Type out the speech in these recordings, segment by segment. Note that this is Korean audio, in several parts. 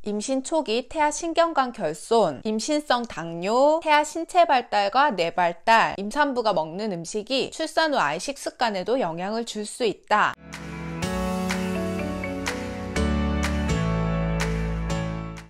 임신 초기 태아 신경관 결손, 임신성 당뇨, 태아 신체 발달과 뇌 발달, 임산부가 먹는 음식이 출산 후 아이 식습관에도 영향을 줄 수 있다.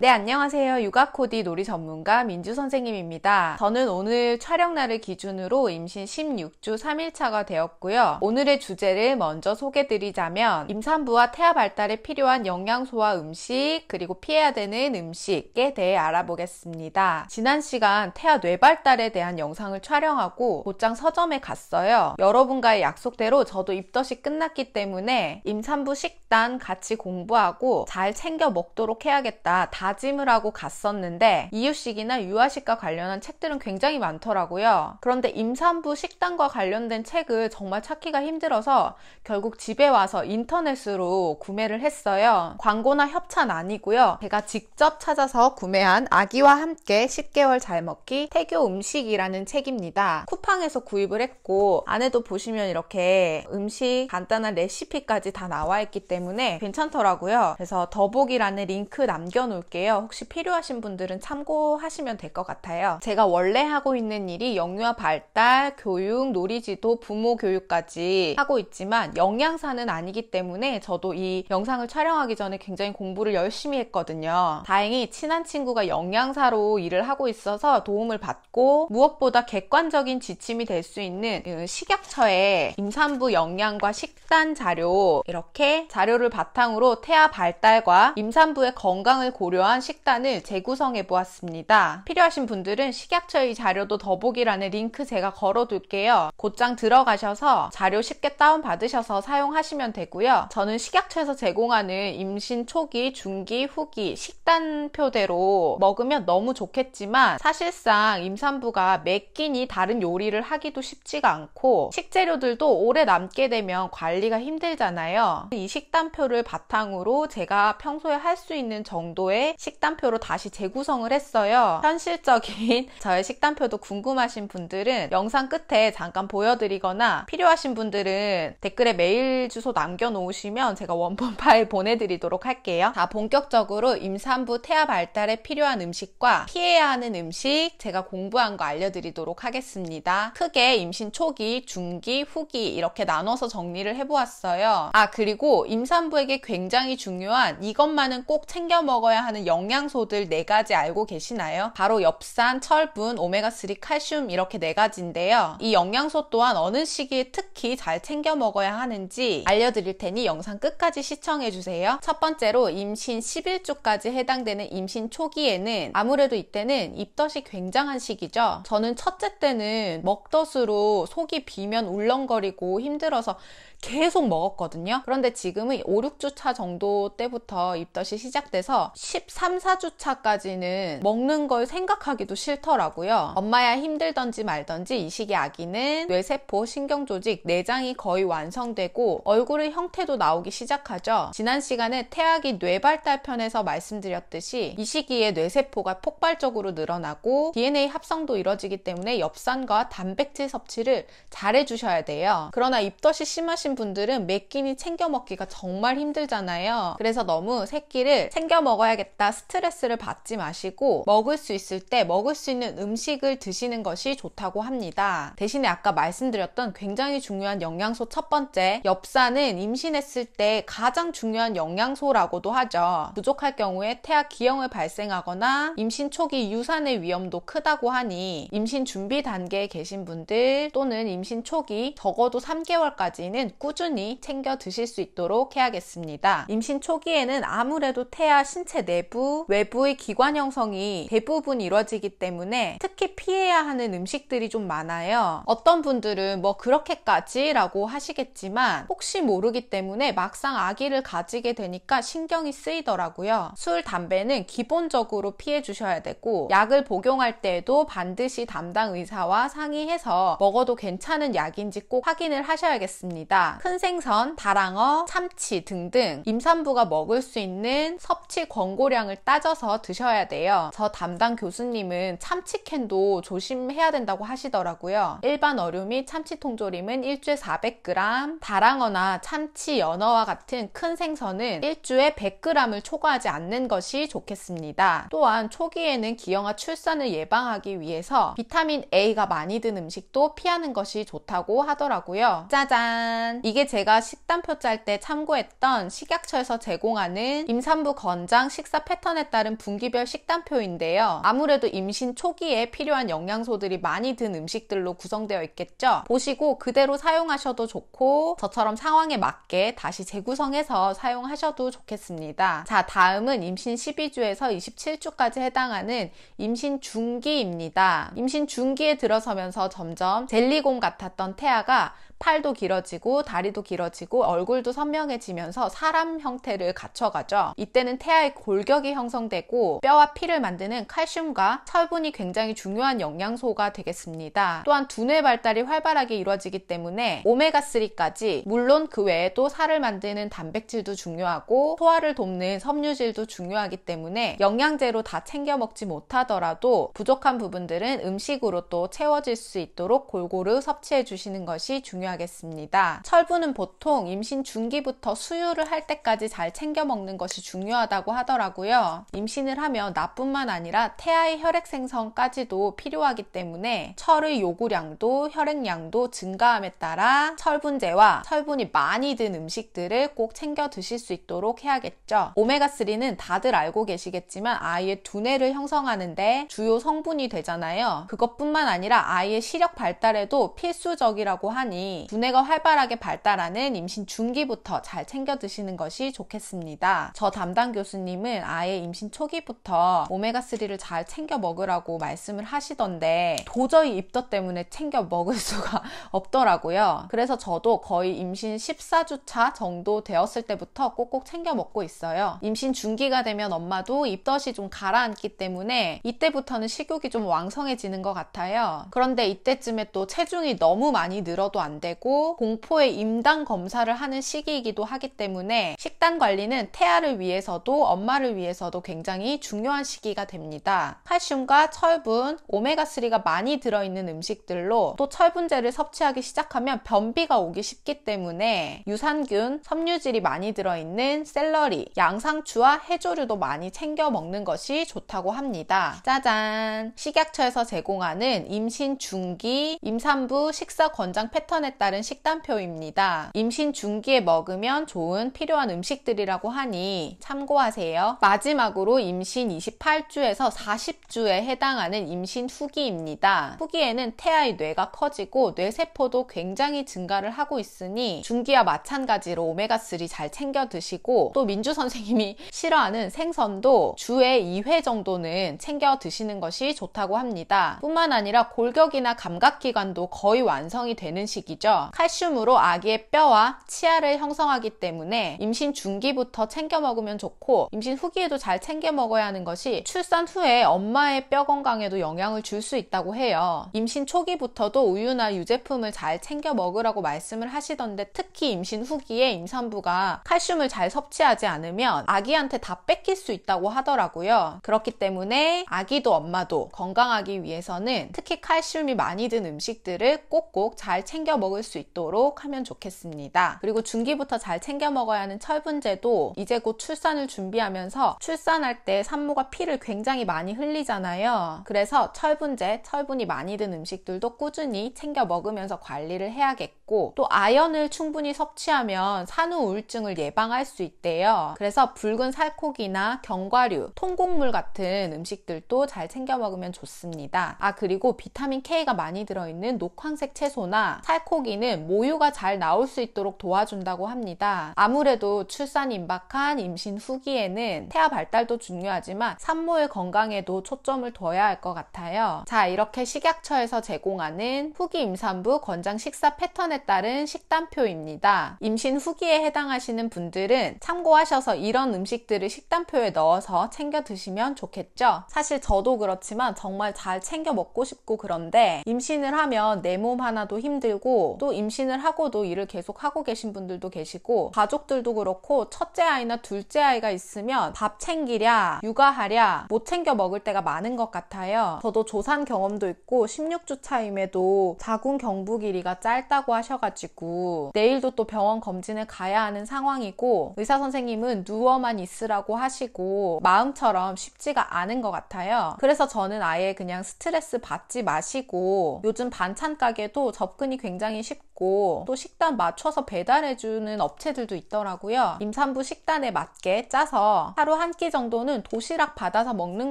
네, 안녕하세요. 육아코디 놀이 전문가 민주 선생님입니다. 저는 오늘 촬영날을 기준으로 임신 16주 3일차가 되었고요. 오늘의 주제를 먼저 소개드리자면 임산부와 태아 발달에 필요한 영양소와 음식, 그리고 피해야 되는 음식에 대해 알아보겠습니다. 지난 시간 태아 뇌 발달에 대한 영상을 촬영하고 곧장 서점에 갔어요. 여러분과의 약속대로 저도 입덧이 끝났기 때문에 임산부 식단 같이 공부하고 잘 챙겨 먹도록 해야겠다 다짐을 하고 갔었는데 이유식이나 유아식과 관련한 책들은 굉장히 많더라고요. 그런데 임산부 식단과 관련된 책을 정말 찾기가 힘들어서 결국 집에 와서 인터넷으로 구매를 했어요. 광고나 협찬 아니고요. 제가 직접 찾아서 구매한 아기와 함께 10개월 잘 먹기 태교 음식이라는 책입니다. 쿠팡에서 구입을 했고 안에도 보시면 이렇게 음식 간단한 레시피까지 다 나와 있기 때문에 괜찮더라고요. 그래서 더보기란에 링크 남겨놓을게요. 혹시 필요하신 분들은 참고하시면 될 것 같아요. 제가 원래 하고 있는 일이 영유아 발달, 교육, 놀이지도, 부모 교육까지 하고 있지만 영양사는 아니기 때문에 저도 이 영상을 촬영하기 전에 굉장히 공부를 열심히 했거든요. 다행히 친한 친구가 영양사로 일을 하고 있어서 도움을 받고 무엇보다 객관적인 지침이 될 수 있는 식약처의 임산부 영양과 식단 자료, 이렇게 자료를 바탕으로 태아 발달과 임산부의 건강을 고려한 식단을 재구성해 보았습니다. 필요하신 분들은 식약처의 자료도 더보기란에 링크 제가 걸어둘게요. 곧장 들어가셔서 자료 쉽게 다운받으셔서 사용하시면 되고요. 저는 식약처에서 제공하는 임신 초기, 중기, 후기 식단표대로 먹으면 너무 좋겠지만 사실상 임산부가 매 끼니 다른 요리를 하기도 쉽지가 않고 식재료들도 오래 남게 되면 관리가 힘들잖아요. 이 식단표를 바탕으로 제가 평소에 할 수 있는 정도의 식단표로 다시 재구성을 했어요. 현실적인 저의 식단표도 궁금하신 분들은 영상 끝에 잠깐 보여드리거나 필요하신 분들은 댓글에 메일 주소 남겨놓으시면 제가 원본 파일 보내드리도록 할게요. 자, 본격적으로 임산부 태아 발달에 필요한 음식과 피해야 하는 음식 제가 공부한 거 알려드리도록 하겠습니다. 크게 임신 초기, 중기, 후기 이렇게 나눠서 정리를 해보았어요. 그리고 임산부에게 굉장히 중요한 이것만은 꼭 챙겨 먹어야 하는 영양소들 4가지 알고 계시나요? 바로 엽산, 철분, 오메가3, 칼슘 이렇게 4가지인데요. 이 영양소 또한 어느 시기에 특히 잘 챙겨 먹어야 하는지 알려드릴 테니 영상 끝까지 시청해주세요. 첫 번째로 임신 11주까지 해당되는 임신 초기에는 아무래도 이때는 입덧이 굉장한 시기죠. 저는 첫째 때는 먹덧으로 속이 비면 울렁거리고 힘들어서 계속 먹었거든요. 그런데 지금은 5, 6주 차 정도 때부터 입덧이 시작돼서 13, 4주 차까지는 먹는 걸 생각하기도 싫더라고요. 엄마야 힘들던지 말던지 이 시기 아기는 뇌세포, 신경조직, 내장이 거의 완성되고 얼굴의 형태도 나오기 시작하죠. 지난 시간에 태아기 뇌발달 편에서 말씀드렸듯이 이 시기에 뇌세포가 폭발적으로 늘어나고 DNA 합성도 이뤄지기 때문에 엽산과 단백질 섭취를 잘 해주셔야 돼요. 그러나 입덧이 심하신 분들은 매 끼니 챙겨 먹기가 정말 힘들잖아요. 그래서 너무 새끼를 챙겨 먹어야겠다 스트레스를 받지 마시고 먹을 수 있을 때 먹을 수 있는 음식을 드시는 것이 좋다고 합니다. 대신에 아까 말씀드렸던 굉장히 중요한 영양소 첫 번째, 엽산은 임신했을 때 가장 중요한 영양소라고도 하죠. 부족할 경우에 태아 기형을 발생하거나 임신 초기 유산의 위험도 크다고 하니 임신 준비 단계에 계신 분들 또는 임신 초기 적어도 3개월까지는 꾸준히 챙겨 드실 수 있도록 해야겠습니다. 임신 초기에는 아무래도 태아 신체 내부, 외부의 기관 형성이 대부분 이루어지기 때문에 특히 피해야 하는 음식들이 좀 많아요. 어떤 분들은 뭐 그렇게까지 라고 하시겠지만 혹시 모르기 때문에 막상 아기를 가지게 되니까 신경이 쓰이더라고요. 술, 담배는 기본적으로 피해 주셔야 되고 약을 복용할 때에도 반드시 담당 의사와 상의해서 먹어도 괜찮은 약인지 꼭 확인을 하셔야겠습니다. 있습니다. 큰 생선, 다랑어, 참치 등등 임산부가 먹을 수 있는 섭취 권고량을 따져서 드셔야 돼요. 저 담당 교수님은 참치캔도 조심해야 된다고 하시더라고요. 일반 어류 및 참치 통조림은 일주에 400g, 다랑어나 참치, 연어와 같은 큰 생선은 일주에 100g을 초과하지 않는 것이 좋겠습니다. 또한 초기에는 기형아 출산을 예방하기 위해서 비타민 A가 많이 든 음식도 피하는 것이 좋다고 하더라고요. 짜잔! 이게 제가 식단표 짤 때 참고했던 식약처에서 제공하는 임산부 권장 식사 패턴에 따른 분기별 식단표인데요. 아무래도 임신 초기에 필요한 영양소들이 많이 든 음식들로 구성되어 있겠죠? 보시고 그대로 사용하셔도 좋고 저처럼 상황에 맞게 다시 재구성해서 사용하셔도 좋겠습니다. 자, 다음은 임신 12주에서 27주까지 해당하는 임신 중기입니다. 임신 중기에 들어서면서 점점 젤리곰 같았던 태아가 팔도 길어지고 다리도 길어지고 얼굴도 선명해지면서 사람 형태를 갖춰가죠. 이때는 태아의 골격이 형성되고 뼈와 피를 만드는 칼슘과 철분이 굉장히 중요한 영양소가 되겠습니다. 또한 두뇌 발달이 활발하게 이루어지기 때문에 오메가3까지 물론 그 외에도 살을 만드는 단백질도 중요하고 소화를 돕는 섬유질도 중요하기 때문에 영양제로 다 챙겨 먹지 못하더라도 부족한 부분들은 음식으로 또 채워질 수 있도록 골고루 섭취해 주시는 것이 중요하겠습니다. 철분은 보통 임신 중기부터 수유를 할 때까지 잘 챙겨 먹는 것이 중요하다고 하더라고요. 임신을 하면 나뿐만 아니라 태아의 혈액 생성까지도 필요하기 때문에 철의 요구량도 혈액량도 증가함에 따라 철분제와 철분이 많이 든 음식들을 꼭 챙겨 드실 수 있도록 해야겠죠. 오메가3는 다들 알고 계시겠지만 아이의 두뇌를 형성하는데 주요 성분이 되잖아요. 그것뿐만 아니라 아이의 시력 발달에도 필수적이라고 하니 두뇌가 활발하게 발달하는 임신 중기부터 잘 챙겨 드시는 것이 좋겠습니다. 저 담당 교수님은 아예 임신 초기부터 오메가3를 잘 챙겨 먹으라고 말씀을 하시던데 도저히 입덧 때문에 챙겨 먹을 수가 없더라고요. 그래서 저도 거의 임신 14주차 정도 되었을 때부터 꼭꼭 챙겨 먹고 있어요. 임신 중기가 되면 엄마도 입덧이 좀 가라앉기 때문에 이때부터는 식욕이 좀 왕성해지는 것 같아요. 그런데 이때쯤에 또 체중이 너무 많이 늘어도 안 되고 공포의 임당 검사를 하는 시기이기도 하기 때문에 식단 관리는 태아를 위해서도 엄마를 위해서도 굉장히 중요한 시기가 됩니다. 칼슘과 철분, 오메가3가 많이 들어있는 음식들로 또 철분제를 섭취하기 시작하면 변비가 오기 쉽기 때문에 유산균, 섬유질이 많이 들어있는 샐러리, 양상추와 해조류도 많이 챙겨 먹는 것이 좋다고 합니다. 짜잔! 식약처에서 제공하는 임신 중기, 임산부 식사 권장 패턴에 따른 식단표입니다. 임신 중기에 먹으면 좋은 필요한 음식들이라고 하니 참고하세요. 마지막으로 임신 28주에서 40주에 해당하는 임신 후기입니다. 후기에는 태아의 뇌가 커지고 뇌세포도 굉장히 증가를 하고 있으니 중기와 마찬가지로 오메가3 잘 챙겨 드시고 또 민주 선생님이 싫어하는 생선도 주에 2회 정도는 챙겨 드시는 것이 좋다고 합니다. 뿐만 아니라 골격이나 감각기관도 거의 완성이 되는 시기죠. 칼슘으로 아기의 뼈와 치아를 형성하기 때문에 임신 중기부터 챙겨 먹으면 좋고 임신 후기에도 잘 챙겨 먹어야 하는 것이 출산 후에 엄마의 뼈 건강에도 영향을 줄 수 있다고 해요. 임신 초기부터도 우유나 유제품을 잘 챙겨 먹으라고 말씀을 하시던데 특히 임신 후기에 임산부가 칼슘을 잘 섭취하지 않으면 아기한테 다 뺏길 수 있다고 하더라고요. 그렇기 때문에 아기도 엄마도 건강하기 위해서는 특히 칼슘이 많이 든 음식들을 꼭꼭 잘 챙겨 먹을 수 있도록 하면 좋겠습니다. 그리고 중기부터 잘 챙겨 먹어야 하는 철분제도 이제 곧 출산을 준비하면서 출산할 때 산모가 피를 굉장히 많이 흘리잖아요. 그래서 철분제, 철분이 많이 든 음식들도 꾸준히 챙겨 먹으면서 관리를 해야겠고 또 아연을 충분히 섭취하면 산후 우울증을 예방할 수 있대요. 그래서 붉은 살코기나 견과류, 통곡물 같은 음식들도 잘 챙겨 먹으면 좋습니다. 그리고 비타민 K가 많이 들어있는 녹황색 채소나 살코기는 모유가 잘 나올 수 있도록 도와준다고 합니다. 아무래도 출산 임박한 임신 후기에는 태아 발달도 중요하지만 산모의 건강에도 초점을 둬야 할 것 같아요. 자, 이렇게 식약처에서 제공하는 후기 임산부 권장 식사 패턴에 식단에 따른 식단표입니다. 임신 후기에 해당하시는 분들은 참고하셔서 이런 음식들을 식단표에 넣어서 챙겨 드시면 좋겠죠. 사실 저도 그렇지만 정말 잘 챙겨 먹고 싶고 그런데 임신을 하면 내 몸 하나도 힘들고 또 임신을 하고도 일을 계속 하고 계신 분들도 계시고 가족들도 그렇고 첫째 아이나 둘째 아이가 있으면 밥 챙기랴 육아하랴 못 챙겨 먹을 때가 많은 것 같아요. 저도 조산 경험도 있고 16주 차임에도 자궁 경부 길이가 짧다고 하셔가지고 내일도 또 병원 검진을 가야 하는 상황이고 의사 선생님은 누워만 있으라고 하시고 마음처럼 쉽지가 않은 것 같아요. 그래서 저는 아예 그냥 스트레스 받지 마시고 요즘 반찬 가게도 접근이 굉장히 쉽고 또 식단 맞춰서 배달해주는 업체들도 있더라고요. 임산부 식단에 맞게 짜서 하루 한 끼 정도는 도시락 받아서 먹는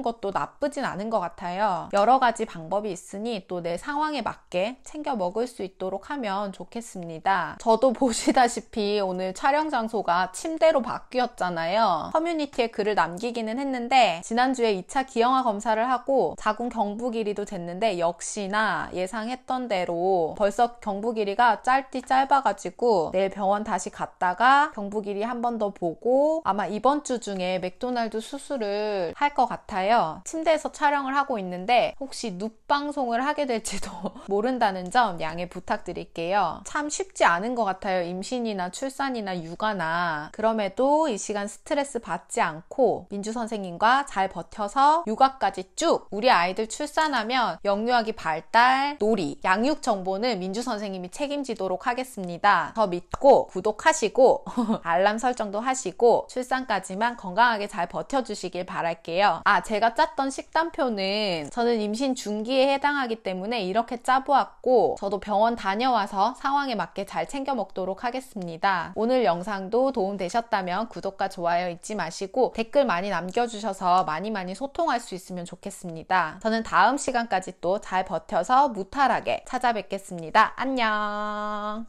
것도 나쁘진 않은 것 같아요. 여러 가지 방법이 있으니 또 내 상황에 맞게 챙겨 먹을 수 있도록 하면 좋겠습니다. 저도 보시다시피 오늘 촬영 장소가 침대로 바뀌었잖아요. 커뮤니티에 글을 남기기는 했는데 지난주에 2차 기형아 검사를 하고 자궁 경부 길이도 쟀는데 역시나 예상했던 대로 벌써 경부 길이가 짧디 짧아가지고 내일 병원 다시 갔다가 경부 길이 한 번 더 보고 아마 이번 주 중에 맥도날드 수술을 할 것 같아요. 침대에서 촬영을 하고 있는데 혹시 눕 방송을 하게 될지도 모른다는 점 양해 부탁드릴게요. 참 쉽지 않은 것 같아요. 임신이나 출산이나 육아나. 그럼에도 이 시간 스트레스 받지 않고 민주 선생님과 잘 버텨서 육아까지 쭉 우리 아이들 출산하면 영유아기 발달, 놀이, 양육 정보는 민주 선생님이 책임지도록 하겠습니다. 더 믿고 구독하시고 알람 설정도 하시고 출산까지만 건강하게 잘 버텨주시길 바랄게요. 제가 짰던 식단표는 저는 임신 중기에 해당하기 때문에 이렇게 짜보았고 저도 병원 다녀와서 상황에 맞게 잘 챙겨 먹도록 하겠습니다. 오늘 영상도 도움되셨다면 구독과 좋아요 잊지 마시고 댓글 많이 남겨주셔서 많이 소통할 수 있으면 좋겠습니다. 저는 다음 시간까지 또 잘 버텨서 무탈하게 찾아뵙겠습니다. 안녕.